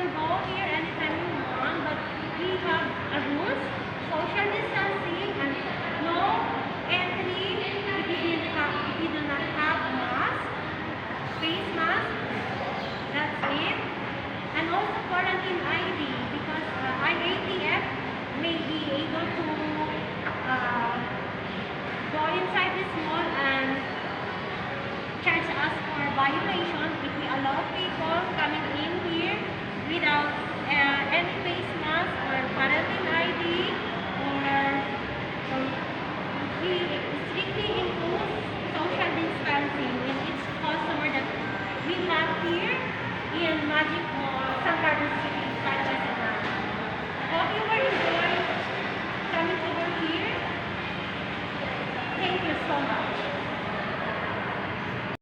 can go here anytime you want, but we have a rules, social distancing, and no entry if you do not have mask, face mask. That's it. And also quarantine ID because IATF may be able to go inside this mall and charge us for violation if we allow people coming in here without any face mask or quarantine ID, or we strictly impose social distancing in each customer that we have here in Magic Mall, San Carlos City, Pangasinan. Hope you were enjoying coming over here. Thank you so much.